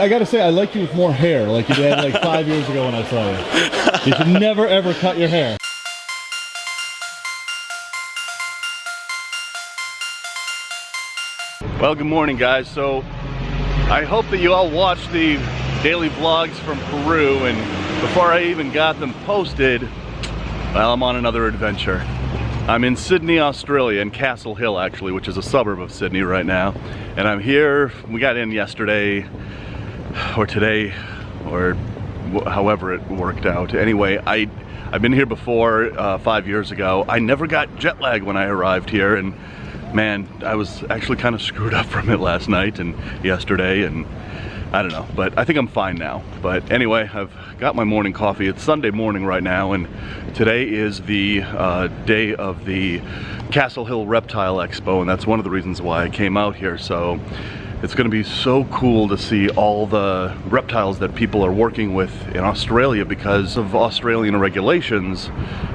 I gotta say, I like you with more hair, like you did like 5 years ago when I saw you. You should never ever cut your hair. Well, good morning, guys. So I hope that you all watched the daily vlogs from Peru, and before I even got them posted, well, I'm on another adventure. I'm in Sydney, Australia, in Castle Hill actually, which is a suburb of Sydney right now. And I'm here, we got in yesterday, or today, or however it worked out. Anyway, I've been here before 5 years ago. I never got jet lag when I arrived here, and man, I was actually kind of screwed up from it last night and yesterday, and I don't know, but I think I'm fine now. But anyway, I've got my morning coffee. It's Sunday morning right now, and today is the day of the Castle Hill Reptile Expo, and that's one of the reasons why I came out here. So it's going to be so cool to see all the reptiles that people are working with in Australia. Because of Australian regulations,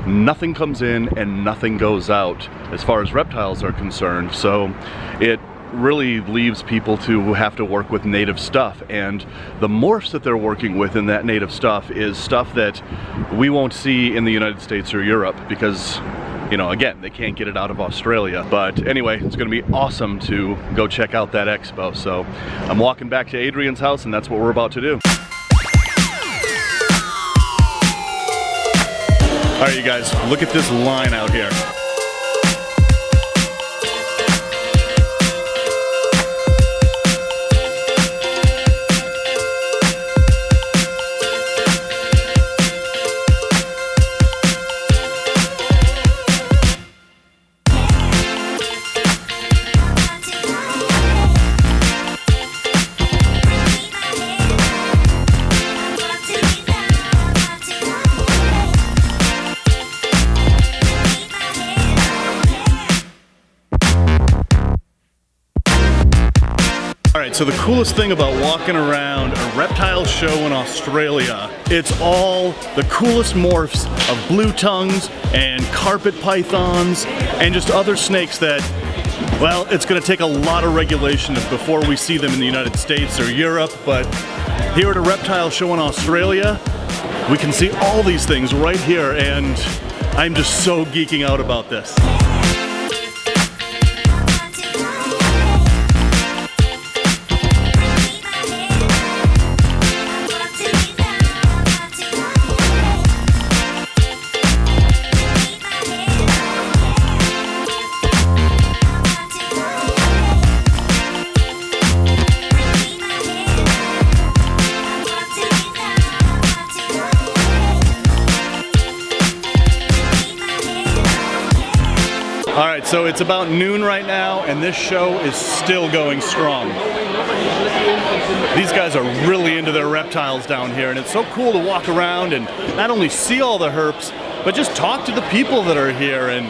nothing comes in and nothing goes out as far as reptiles are concerned. So it really leaves people to have to work with native stuff, and the morphs that they're working with in that native stuff is stuff that we won't see in the United States or Europe because, you know, again, they can't get it out of Australia. But anyway, it's going to be awesome to go check out that expo. So I'm walking back to Adrian's house, and that's what we're about to do. All right, you guys, look at this line out here. So the coolest thing about walking around a reptile show in Australia, it's all the coolest morphs of blue tongues and carpet pythons and just other snakes that, well, it's going to take a lot of regulation before we see them in the United States or Europe. But here at a reptile show in Australia, we can see all these things right here, and I'm just so geeking out about this. Alright, so it's about noon right now, and this show is still going strong. These guys are really into their reptiles down here, and it's so cool to walk around and not only see all the herps, but just talk to the people that are here. And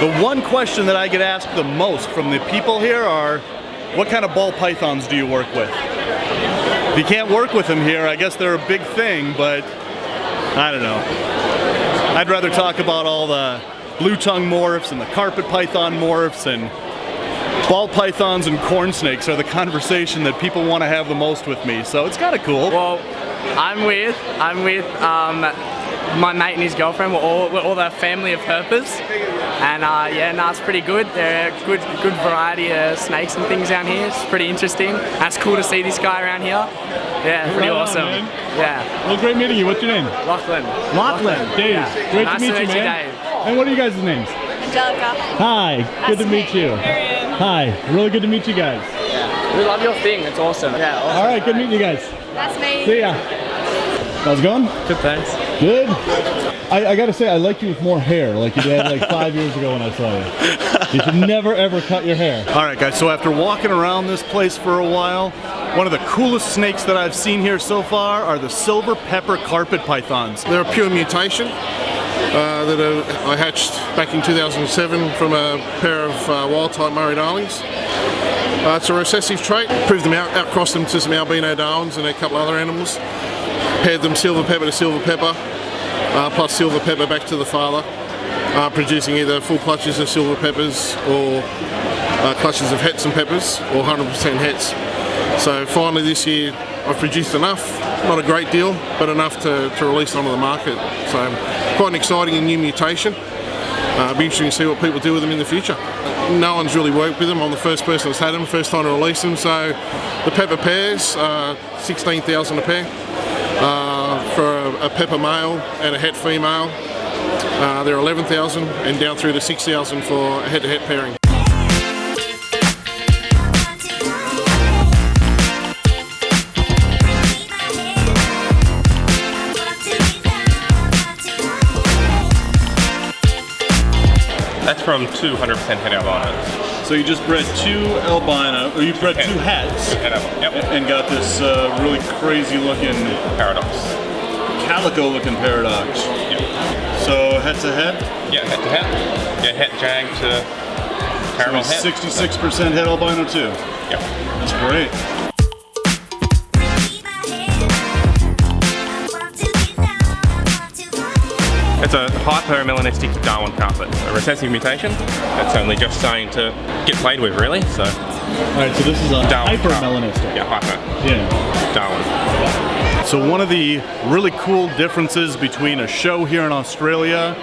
the one question that I get asked the most from the people here are, what kind of ball pythons do you work with? If you can't work with them here, I guess they're a big thing, but I don't know. I'd rather talk about all the blue tongue morphs and the carpet python morphs, and ball pythons and corn snakes are the conversation that people want to have the most with me. So it's kind of cool. Well, I'm with my mate and his girlfriend. We're all the family of herpers, and yeah, no, it's pretty good. There are good variety of snakes and things down here. It's pretty interesting. That's cool to see this guy around here. Yeah, pretty awesome. Yeah. Well, great meeting you. What's your name? Lachlan. Dave. Yeah. Great nice to meet you, man. Dave. And what are you guys' names? Angelica. Hi, good to meet you. Marion. Hi, really good to meet you guys. Yeah. We love your thing. It's awesome. Yeah. Awesome. All right, good meeting you guys. That's me. See ya. How's it going? Good, thanks. Good. I gotta say, I like you with more hair, like you did like 5 years ago when I saw you. You should never ever cut your hair. All right, guys, so after walking around this place for a while, one of the coolest snakes that I've seen here so far are the silver pepper carpet pythons. They're a pure mutation that I hatched back in 2007 from a pair of wild-type Murray Darlings. It's a recessive trait. Proved them out, outcrossed them to some albino Darwins and a couple other animals. Paired them silver pepper to silver pepper, plus silver pepper back to the father, producing either full clutches of silver peppers or clutches of hets and peppers, or 100% hets. So finally this year I've produced enough, not a great deal, but enough to release onto the market. So quite an exciting and new mutation. It'll be interesting to see what people do with them in the future. No one's really worked with them. I'm the first person that's had them, first time to release them. So the pepper pairs, 16,000 a pair. For a pepper male and a het female, they're 11,000, and down through to 6,000 for a head-to-head pairing. That's from 200% het albinos. So you just bred 2 albino, or you bred 2 hets, Yep. and got this really crazy looking Paradox. calico looking paradox. Yep. So head to head? Yeah, het to het. Yeah, het jag to caramel het. 66% het albino too. Yep. That's great. It's a hypermelanistic Darwin carpet, a recessive mutation that's only just starting to get played with, really. So, Alright, so this is a Darwin hypermelanistic. Yeah, hyper. Yeah. Darwin. So one of the really cool differences between a show here in Australia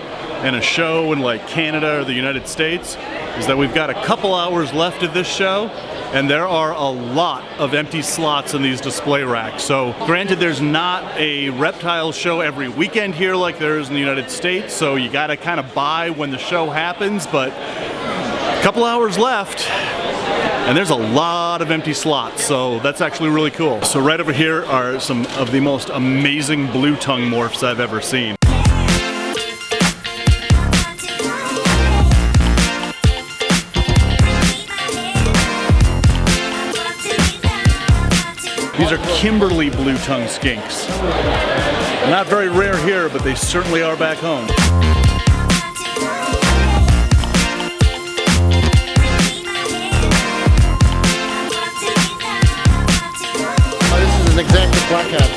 and a show in like Canada or the United States is that we've got a couple hours left of this show, and there are a lot of empty slots in these display racks. So granted, there's not a reptile show every weekend here like there is in the United States, so you gotta kind of buy when the show happens, but a couple hours left, and there's a lot of empty slots, so that's actually really cool. So right over here are some of the most amazing blue tongue morphs I've ever seen. These are Kimberly blue tongue skinks. Not very rare here, but they certainly are back home. This is an exact blackhead.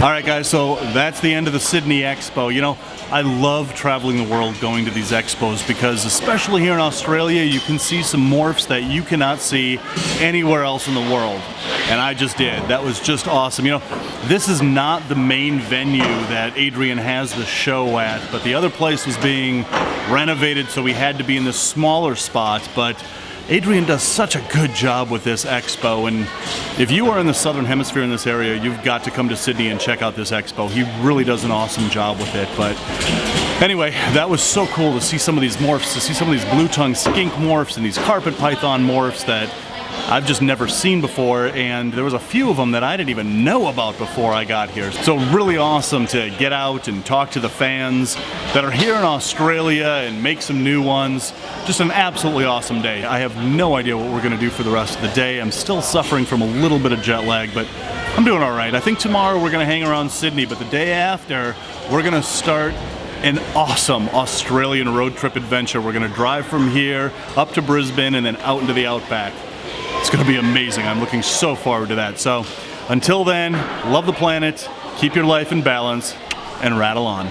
Alright guys, so that's the end of the Sydney Expo. You know, I love traveling the world going to these expos because especially here in Australia you can see some morphs that you cannot see anywhere else in the world. And I just did. That was just awesome. You know, this is not the main venue that Adrian has the show at, but the other place was being renovated, so we had to be in this smaller spot. But Adrian does such a good job with this expo, and if you are in the southern hemisphere in this area, you've got to come to Sydney and check out this expo. He really does an awesome job with it. But anyway, that was so cool to see some of these morphs, to see some of these blue tongue skink morphs and these carpet python morphs that I've just never seen before, and there was a few of them that I didn't even know about before I got here. So really awesome to get out and talk to the fans that are here in Australia and make some new ones. Just an absolutely awesome day. I have no idea what we're going to do for the rest of the day. I'm still suffering from a little bit of jet lag, but I'm doing all right. I think tomorrow we're going to hang around Sydney, but the day after we're going to start an awesome Australian road trip adventure. We're going to drive from here up to Brisbane and then out into the outback. It's going to be amazing. I'm looking so forward to that. So until then, love the planet, keep your life in balance, and rattle on.